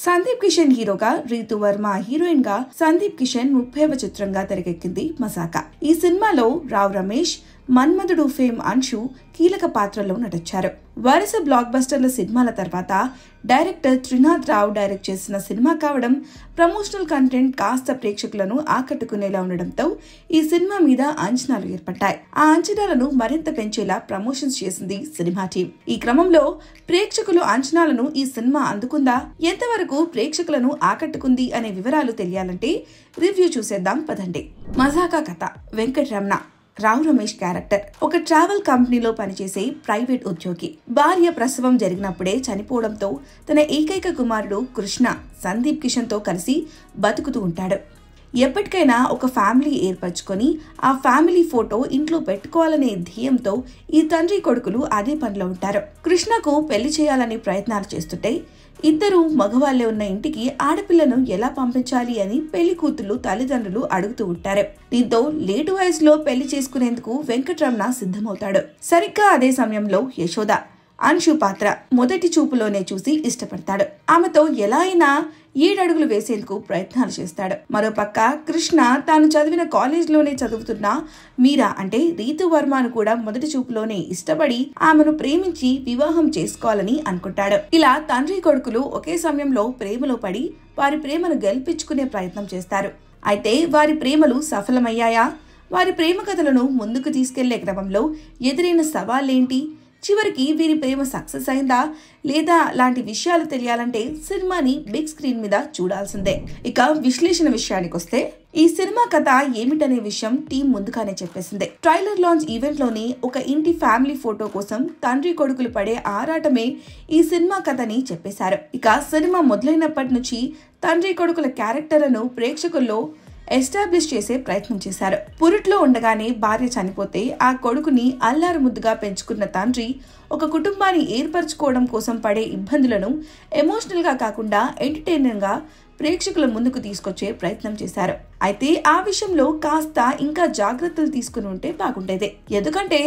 సందీప్ కిషన్ హీరోగా, రీతు వర్మ హీరోయిన్ గా సందీప్ కిషన్ 30వ చిత్రంగా తెరకెక్కింది మజాకా. ఈ సినిమాలో రావ్ రమేష్, మన్మధుడు ఫేమ్ అంశు కీలక పాత్రలో నటించారు. వరుస బ్లాక్ బస్టర్ల సినిమాల తర్వాత డైరెక్టర్ త్రినాథ్ రావు డైరెక్ట్ చేసిన సినిమా కావడం, ప్రమోషనల్ కంటెంట్ కాస్త ప్రేక్షకులను ఆకట్టుకునేలా ఉండడంతో ఈ సినిమా మీద అంచనాలు ఏర్పడ్డాయి. ఆ అంచనాలను మరింత పెంచేలా ప్రమోషన్స్ చేసింది సినిమా టీం. ఈ క్రమంలో ప్రేక్షకులు అంచనాలను ఈ సినిమా అందుకుందా, ఎంతవరకు ప్రేక్షకులను ఆకట్టుకుంది అనే వివరాలు తెలియాలంటే రివ్యూ చూసేద్దాం పదండి. మజాకా కథ. వెంకటరమణ రావ్ రమేష్ క్యారెక్టర్ ఒక ట్రావెల్ కంపెనీలో పనిచేసే ప్రైవేట్ ఉద్యోగి. భార్య ప్రసవం జరిగినప్పుడే చనిపోవడంతో తన ఏకైక కుమారుడు కృష్ణ సందీప్ కిషన్ తో కలిసి బతుకుతూ ఉంటాడు. ఎప్పటికైనా ఒక ఫ్యామిలీ ఏర్పరచుకొని ఆ ఫ్యామిలీ ఫోటో ఇంట్లో పెట్టుకోవాలనే ధ్యేయంతో ఈ తండ్రి కొడుకులు అదే పనిలో ఉంటారు. కృష్ణకు పెళ్లి చేయాలని ప్రయత్నాలు చేస్తుంటే ఇద్దరు మగవాళ్లే ఉన్న ఇంటికి ఆడపిల్లను ఎలా పంపించాలి అని పెళ్లి కూతుళ్లు తల్లిదండ్రులు అడుగుతూ ఉంటారు. దీంతో లేటు వయసులో పెళ్లి చేసుకునేందుకు వెంకటరమణ సిద్ధమవుతాడు. సరిగ్గా అదే సమయంలో యశోద అంశు పాత్ర మొదటి చూపులోనే చూసి ఇష్టపడతాడు. ఆమెతో ఎలా అయినా 7 అడుగులు వేసేందుకు ప్రయత్నాలు చేస్తాడు. మరోపక్క కృష్ణ తాను చదివిన కాలేజ్లోనే చదువుతున్న మీరా అంటే రీతు వర్మను కూడా మొదటి చూపులోనే ఇష్టపడి ఆమెను ప్రేమించి వివాహం చేసుకోవాలని అనుకుంటాడు. ఇలా తండ్రి కొడుకులు ఒకే సమయంలో ప్రేమలో పడి వారి ప్రేమను గెలిపించుకునే ప్రయత్నం చేస్తారు. అయితే వారి ప్రేమలు సఫలమయ్యాయా? వారి ప్రేమ కథలను ముందుకు తీసుకెళ్లే క్రమంలో ఎదురైన సవాళ్లేంటి? చివరికి వీరి ప్రేమ సక్సెస్ అయిందా లేదా లాంటి విషయాలు తెలియాలంటే సినిమాని బిగ్ స్క్రీన్ మీద చూడాల్సిందే. ఇక విశ్లేషణ విషయానికి వస్తే ఈ సినిమా కథ ఏమిటనే విషయం టీం ముందుగానే చెప్పేసింది. ట్రైలర్ లాంచ్ ఈవెంట్ లోనే ఒక ఇంటి ఫ్యామిలీ ఫోటో కోసం తండ్రి కొడుకులు పడే ఆరాటమే ఈ సినిమా కథని చెప్పేశారు. ఇక సినిమా మొదలైనప్పటి నుంచి తండ్రి కొడుకుల క్యారెక్టర్లను ప్రేక్షకుల్లో ఎస్టాబ్లిష్ చేసే ప్రయత్నం చేశారు. పురిట్లో ఉండగానే భార్య చనిపోతే ఆ కొడుకుని అల్లారు ముద్దుగా పెంచుకున్న తండ్రి ఒక కుటుంబాన్ని ఏర్పరచుకోవడం కోసం పడే ఇబ్బందులను ఎమోషనల్ గా కాకుండా ఎంటర్టైనర్ గా ప్రేక్షకుల ముందుకు తీసుకొచ్చే ప్రయత్నం చేశారు. అయితే ఆ విషయంలో కాస్త ఇంకా జాగ్రత్తలు తీసుకుని ఉంటే బాగుండేది. ఎందుకంటే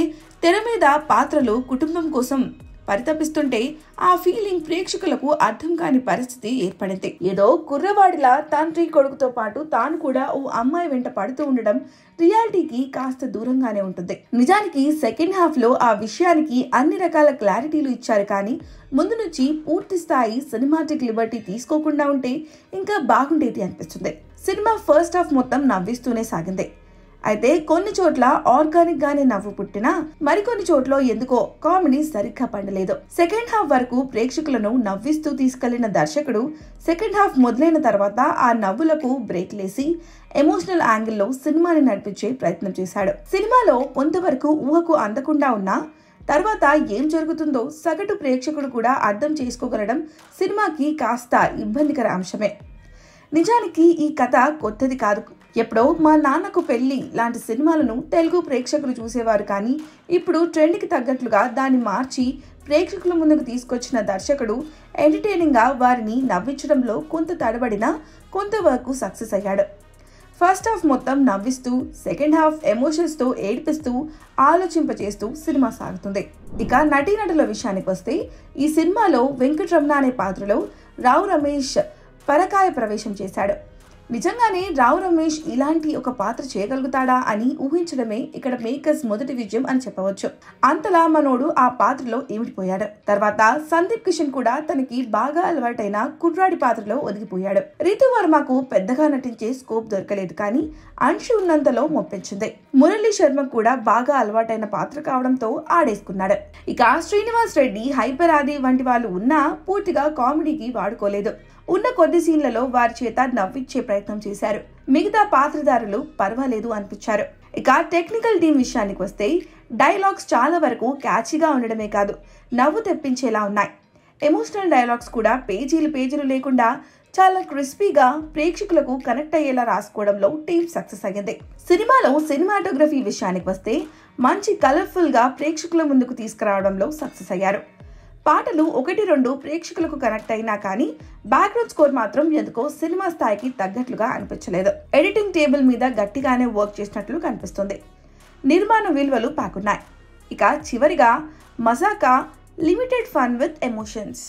తెర మీద పాత్రలు కుటుంబం కోసం పరితపిస్తుంటే ఆ ఫీలింగ్ ప్రేక్షకులకు అర్థం కాని పరిస్థితి ఏర్పడింది. ఏదో కుర్రవాడిలా తండ్రి కొడుకుతో పాటు తాను కూడా ఓ అమ్మాయి వెంట పడుతూ ఉండడం రియాలిటీకి కాస్త దూరంగానే ఉంటుంది. నిజానికి సెకండ్ హాఫ్ లో ఆ విషయానికి అన్ని రకాల క్లారిటీలు ఇచ్చారు, కానీ ముందు నుంచి పూర్తి స్థాయి సినిమాటిక్ లిబర్టీ తీసుకోకుండా ఉంటే ఇంకా బాగుండేది అనిపిస్తుంది. సినిమా ఫస్ట్ హాఫ్ మొత్తం నవ్విస్తూనే సాగింది. అయితే కొన్ని చోట్ల ఆర్గానిక్ గానే నవ్వు పుట్టినా మరికొన్ని చోట్ల ఎందుకో కామెడీ సరిగ్గా పండలేదు. సెకండ్ హాఫ్ వరకు ప్రేక్షకులను నవ్విస్తూ తీసుకెళ్లిన దర్శకుడు సెకండ్ హాఫ్ మొదలైన తర్వాత ఆ నవ్వులకు బ్రేక్ లేసి ఎమోషనల్ యాంగిల్లో సినిమాని నడిపించే ప్రయత్నం చేశాడు. సినిమాలో కొంతవరకు ఊహకు అందకుండా ఉన్నా తర్వాత ఏం జరుగుతుందో సగటు ప్రేక్షకుడు కూడా అర్థం చేసుకోగలడం సినిమాకి కాస్త ఇబ్బందికర అంశమే. నిజానికి ఈ కథ కొత్తది కాదు. ఎప్పుడో మా నాన్నకు పెళ్లి లాంటి సినిమాలను తెలుగు ప్రేక్షకులు చూసేవారు, కానీ ఇప్పుడు ట్రెండ్కి తగ్గట్లుగా దాన్ని మార్చి ప్రేక్షకుల ముందుకు తీసుకొచ్చిన దర్శకుడు ఎంటర్టైనింగ్ గా వారిని నవ్వించడంలో కొంత తడబడినా కొంతవరకు సక్సెస్ అయ్యాడు. ఫస్ట్ హాఫ్ మొత్తం నవ్విస్తూ, సెకండ్ హాఫ్ ఎమోషన్స్ తో ఏడిపిస్తూ ఆలోచింపచేస్తూ సినిమా సాగుతుంది. ఇక నటీనటుల విషయానికి వస్తే ఈ సినిమాలో వెంకటరమణ అనే పాత్రలో రావ్ రమేష్ పరకాయ ప్రవేశం చేశాడు. నిజంగానే రావ్ రమేష్ ఇలాంటి ఒక పాత్ర చేయగలుగుతాడా అని ఊహించడమే ఇక్కడ మేకర్స్ మొదటి విజయం అని చెప్పవచ్చు. అంతలా మనోడు ఆ పాత్రలో ఏమిటిపోయాడు. తర్వాత సందీప్ కిషన్ కూడా తనకి బాగా అలవాటైన కుర్రాడి పాత్రలో ఒదిగిపోయాడు. రీతు వర్మకు పెద్దగా నటించే స్కోప్ దొరకలేదు, కానీ అంశు ఉన్నంతలో మొప్పించింది. మురళీ శర్మ కూడా బాగా అలవాటైన పాత్ర కావడంతో ఆడేసుకున్నాడు. ఇక శ్రీనివాస్ రెడ్డి, హైపర్ ఆది వంటి వాళ్ళు ఉన్నా పూర్తిగా కామెడీకి వాడుకోలేదు. ఉన్న కొద్ది సీన్లలో వారి చేత నవ్వించే ప్రయత్నం చేశారు. మిగతా పాత్రధారులు పర్వాలేదు అనిపించారు. ఇక టెక్నికల్ టీం విషయానికి వస్తే డైలాగ్స్ చాలా వరకు క్యాచీగా ఉండడమే కాదు నవ్వు తెప్పించేలా ఉన్నాయి. ఎమోషనల్ డైలాగ్స్ కూడా పేజీలు లేకుండా చాలా క్రిస్పీగా ప్రేక్షకులకు కనెక్ట్ అయ్యేలా రాసుకోవడంలో టీం సక్సెస్ అయ్యింది. సినిమాలో సినిమాటోగ్రఫీ విషయానికి వస్తే మంచి కలర్ఫుల్ గా ప్రేక్షకుల ముందుకు తీసుకురావడంలో సక్సెస్ అయ్యారు. పాటలు 1-2 ప్రేక్షకులకు కనెక్ట్ అయినా కానీ బ్యాక్గ్రౌండ్ స్కోర్ మాత్రం ఎందుకో సినిమా స్థాయికి తగ్గట్లుగా అనిపించలేదు. ఎడిటింగ్ టేబుల్ మీద గట్టిగానే వర్క్ చేసినట్లు కనిపిస్తుంది. నిర్మాణ విలువలు పాకున్నాయి. ఇక చివరిగా మజాకా లిమిటెడ్ ఫన్ విత్ ఎమోషన్స్.